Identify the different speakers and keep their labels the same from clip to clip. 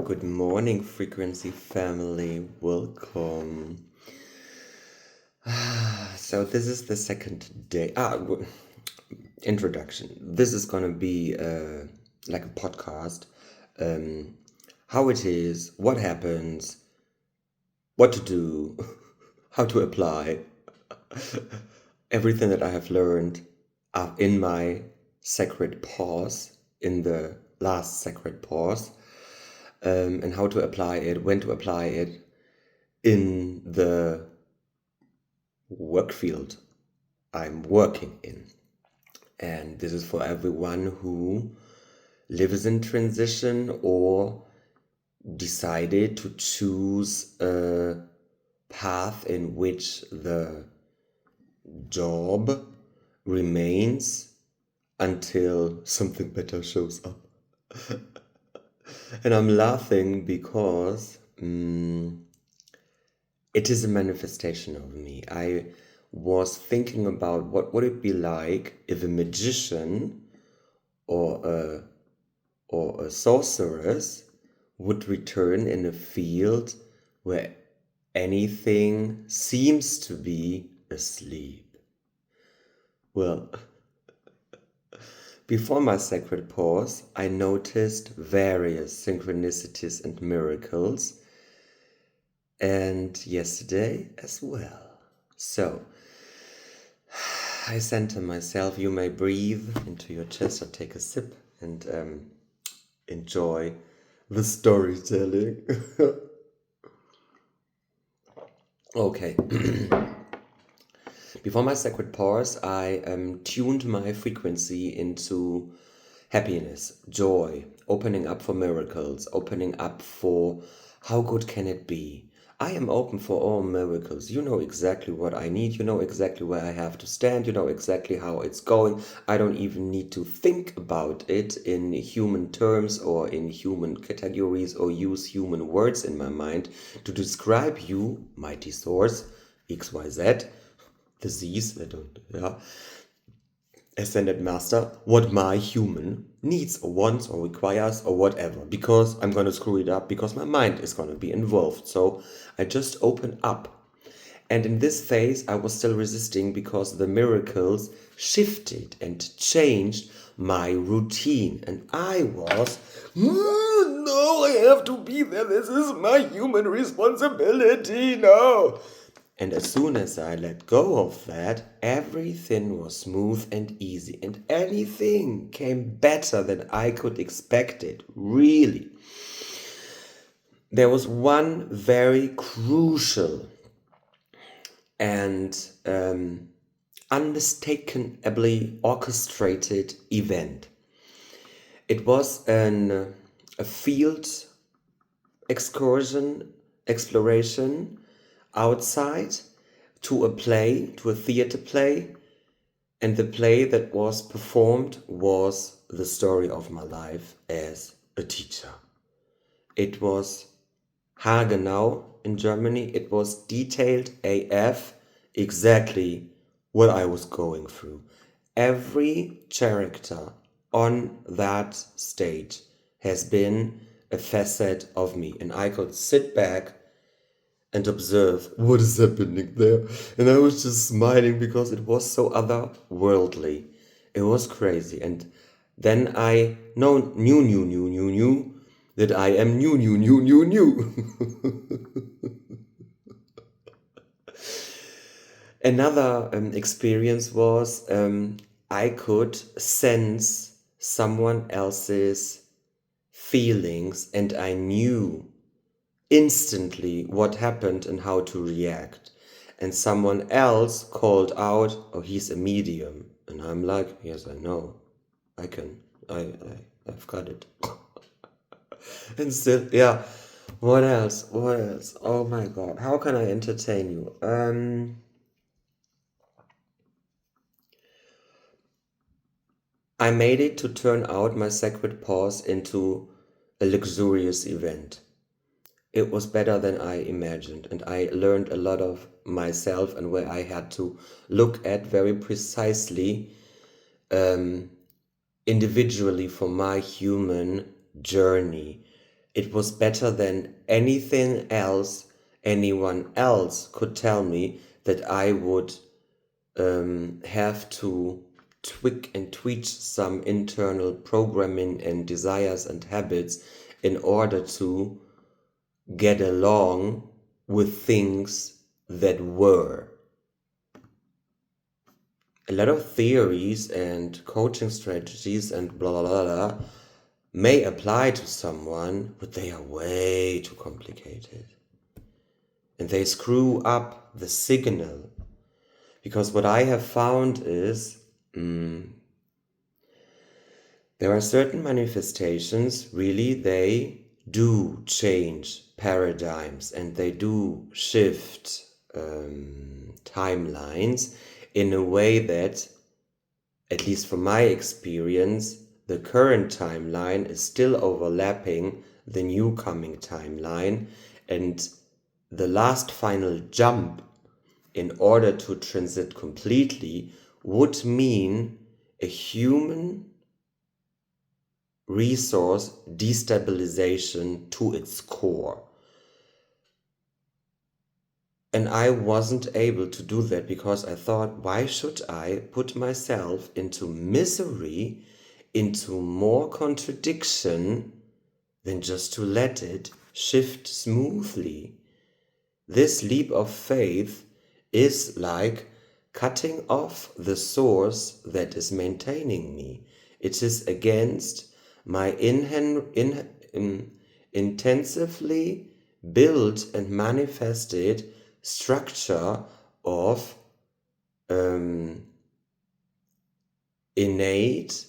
Speaker 1: good morning, frequency family. Welcome. So this is the second day. Introduction. This is gonna be like a podcast. How it is, what happens, what to do, how to apply everything that I have learned in my sacred pause, in the last sacred pause. And how to apply it, when to apply it in the work field I'm working in. And this is for everyone who lives in transition or decided to choose a path in which the job remains until something better shows up. And I'm laughing because it is a manifestation of me. I was thinking about what would it be like if a magician or a sorceress would return in a field where anything seems to be asleep. Well, before my sacred pause, I noticed various synchronicities and miracles, and yesterday as well. So, I center myself. You may breathe into your chest or take a sip and enjoy the storytelling. Okay. Before my sacred pause, I tuned my frequency into happiness, joy, opening up for miracles, opening up for how good can it be. I am open for all miracles. You know exactly what I need. You know exactly where I have to stand. You know exactly how it's going. I don't even need to think about it in human terms or in human categories or use human words in my mind to describe you, mighty source, XYZ, disease, ascended master, what my human needs or wants or requires or whatever, because I'm going to screw it up, because my mind is going to be involved. So I just open up. And in this phase, I was still resisting because the miracles shifted and changed my routine. And I was, no, I have to be there. This is my human responsibility. No. And as soon as I let go of that, everything was smooth and easy, and anything came better than I could expect it, really. There was one very crucial and unmistakably orchestrated event. It was a field exploration outside to a play, to a theater play, and the play that was performed was the story of my life as a teacher. It was haargenau in Germany. It was detailed AF, exactly what I was going through. Every character on that stage has been a facet of me, and I could sit back and observe what is happening there. And I was just smiling because it was so otherworldly. It was crazy. And then I knew that I am new. Another experience was I could sense someone else's feelings, and I knew instantly what happened and how to react. And someone else called out, oh, he's a medium. And I'm like, yes, I know. I've got it. And still, yeah. What else? Oh my God. How can I entertain you? I made it to turn out my sacred pause into a luxurious event. It was better than I imagined, and I learned a lot of myself and where I had to look at very precisely, individually for my human journey it was better than anything else anyone else could tell me that I would have to tweak and tweak some internal programming and desires and habits in order to get along with things that were. A lot of theories and coaching strategies and blah, blah, blah, blah may apply to someone, but they are way too complicated. And they screw up the signal. Because what I have found is there are certain manifestations, really, they do change paradigms and they do shift timelines in a way that, at least from my experience, the current timeline is still overlapping the new coming timeline, and the last final jump in order to transit completely would mean a human resource destabilization to its core. And I wasn't able to do that because I thought, why should I put myself into misery, into more contradiction, than just to let it shift smoothly? This leap of faith is like cutting off the source that is maintaining me. It is against my intensively built and manifested structure of innate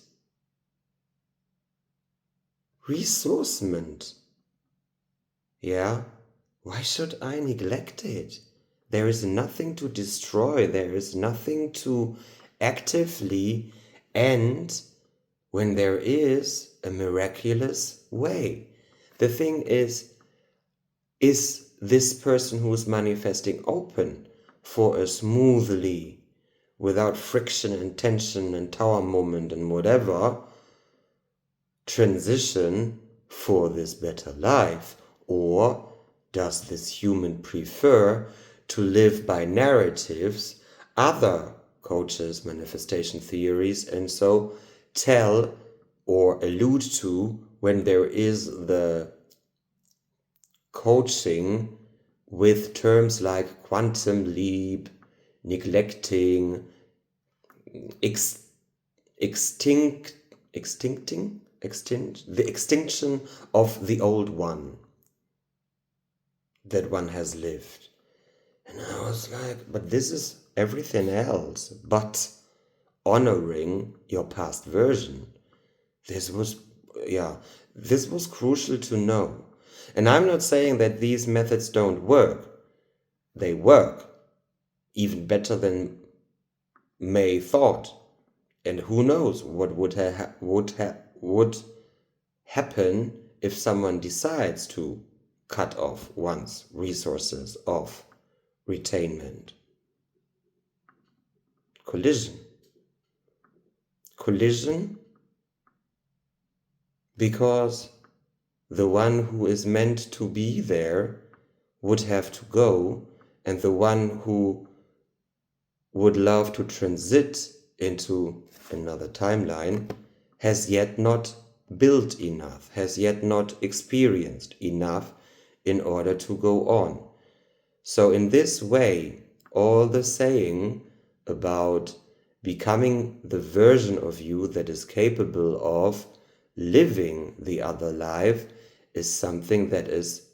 Speaker 1: resourcement. Yeah, why should I neglect it? There is nothing to destroy. There is nothing to actively end when there is a miraculous way. The thing is this person who is manifesting open for a smoothly, without friction and tension and tower moment and whatever, transition for this better life? Or does this human prefer to live by narratives, other coaches, manifestation theories, and so tell or allude to when there is the coaching with terms like quantum leap, neglecting, the extinction of the old one that one has lived. And I was like, but this is everything else but honoring your past version. This was crucial to know. And I'm not saying that these methods don't work. They work even better than May thought. And who knows what would happen if someone decides to cut off one's resources of retainment. Collision because the one who is meant to be there would have to go, and the one who would love to transit into another timeline has yet not built enough, has yet not experienced enough in order to go on. So in this way, all the saying about becoming the version of you that is capable of living the other life is something that is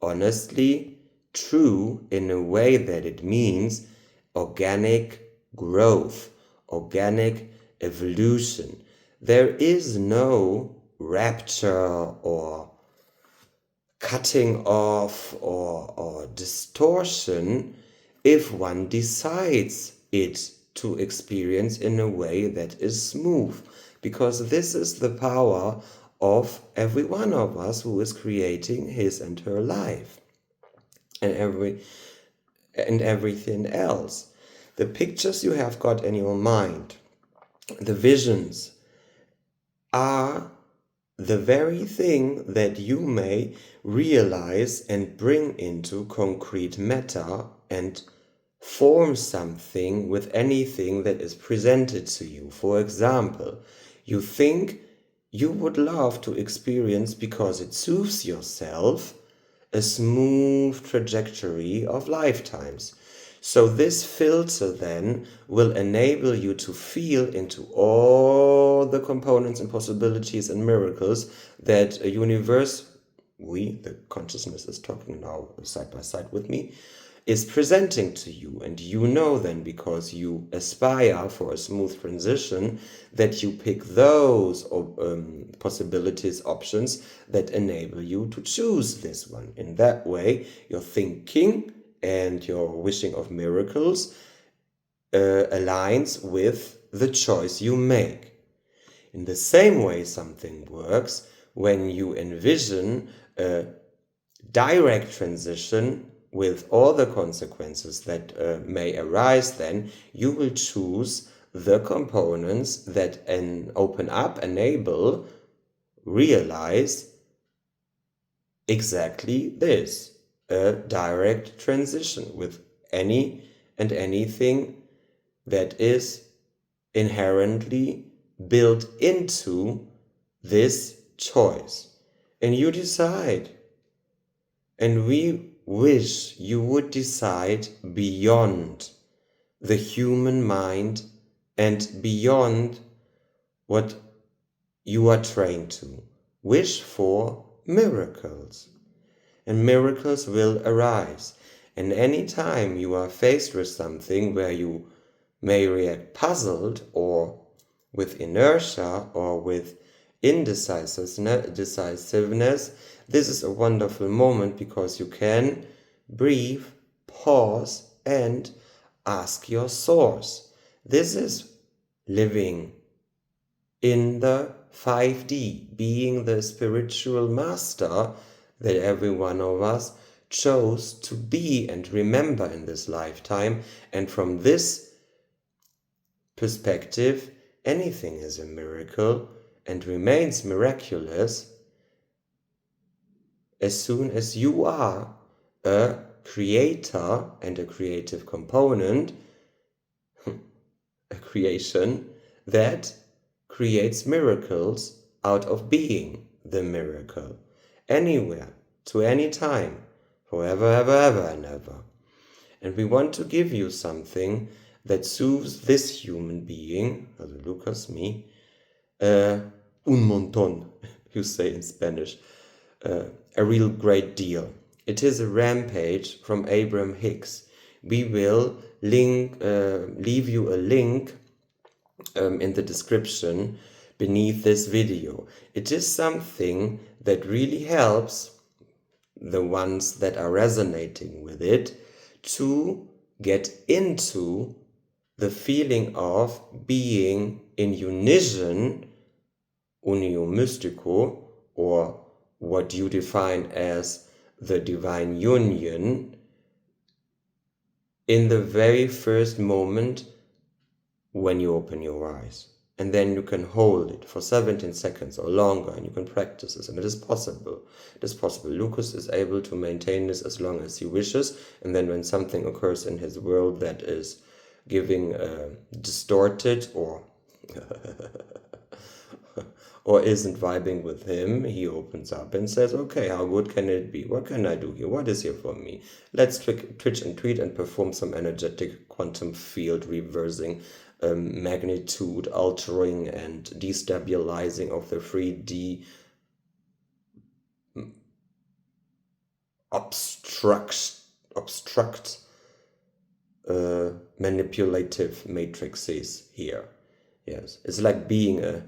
Speaker 1: honestly true in a way that it means organic growth, organic evolution. There is no rapture or cutting off or distortion if one decides it to experience in a way that is smooth, because this is the power of every one of us who is creating his and her life and everything else. The pictures you have got in your mind, the visions, are the very thing that you may realize and bring into concrete matter and form something with anything that is presented to you. For example, you think you would love to experience, because it soothes yourself, a smooth trajectory of lifetimes. So this filter then will enable you to feel into all the components and possibilities and miracles that a universe, the consciousness is talking now side by side with me, is presenting to you. And you know then, because you aspire for a smooth transition, that you pick those possibilities, options that enable you to choose this one. In that way, your thinking and your wishing of miracles aligns with the choice you make. In the same way, something works when you envision a direct transition with all the consequences that may arise. Then you will choose the components that open up, enable, realize exactly this, a direct transition with any and anything that is inherently built into this choice. And you decide. And we wish you would decide beyond the human mind and beyond what you are trained to. Wish for miracles. And miracles will arise. And any time you are faced with something where you may react puzzled or with inertia or with indecisiveness, this is a wonderful moment, because you can breathe, pause, and ask your source. This is living in the 5D, being the spiritual master that every one of us chose to be and remember in this lifetime. And from this perspective, anything is a miracle and remains miraculous as soon as you are a creator and a creative component, a creation that creates miracles out of being the miracle, anywhere, to any time, forever, ever, ever, and ever. And we want to give you something that soothes this human being, also Lucas, me, un montón, you say in Spanish, a real great deal. It is a rampage from Abraham Hicks. We will leave you a link in the description beneath this video. It is something that really helps the ones that are resonating with it to get into the feeling of being in unison, unio mystico, or what you define as the divine union, in the very first moment when you open your eyes. And then you can hold it for 17 seconds or longer, and you can practice this. And it is possible. It is possible. Lucas is able to maintain this as long as he wishes. And then when something occurs in his world that is giving distorted or or isn't vibing with him, he opens up and says, okay, how good can it be? What can I do here? What is here for me? Let's twitch and tweet and perform some energetic quantum field reversing, magnitude altering and destabilizing of the 3D obstruct manipulative matrices here. Yes, it's like being a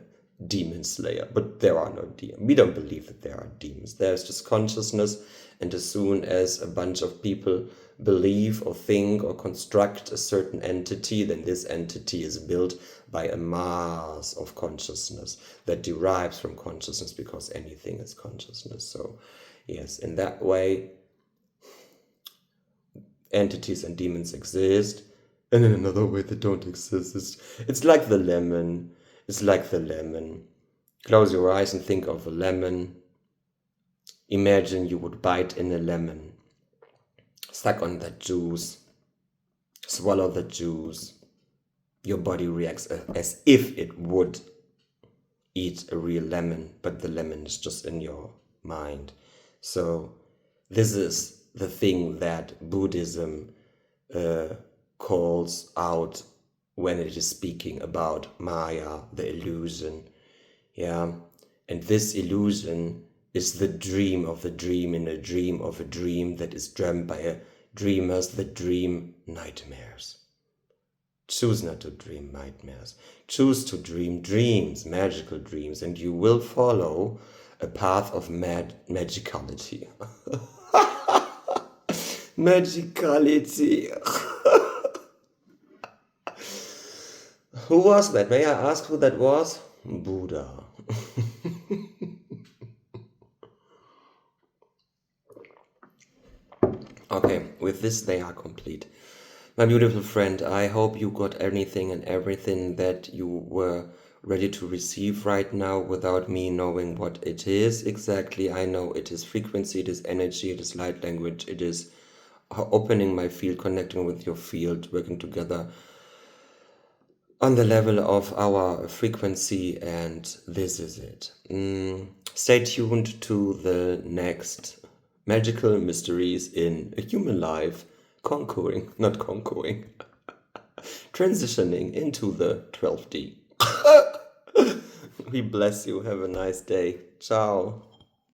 Speaker 1: demon slayer, but there are no demons. We don't believe that there are demons. There's just consciousness, and as soon as a bunch of people believe or think or construct a certain entity, then this entity is built by a mass of consciousness that derives from consciousness, because anything is consciousness. So yes, in that way, entities and demons exist, and in another way they don't exist. It's like the lemon. It's like the lemon. Close your eyes and think of a lemon. Imagine you would bite in a lemon, suck on that juice, swallow the juice. Your body reacts as if it would eat a real lemon, but the lemon is just in your mind. So this is the thing that Buddhism calls out when it is speaking about Maya, the illusion. Yeah, and this illusion is the dream of the dream in a dream of a dream that is dreamt by dreamers that dream nightmares. Choose not to dream nightmares. Choose to dream dreams, magical dreams, and you will follow a path of magicality. Magicality. Who was that? May I ask who that was? Buddha. Okay, with this they are complete. My beautiful friend, I hope you got anything and everything that you were ready to receive right now without me knowing what it is exactly. I know it is frequency, it is energy, it is light language, it is opening my field, connecting with your field, working together on the level of our frequency, and this is it. Stay tuned to the next magical mysteries in a human life, transitioning into the 12D. We bless you. Have a nice day. Ciao.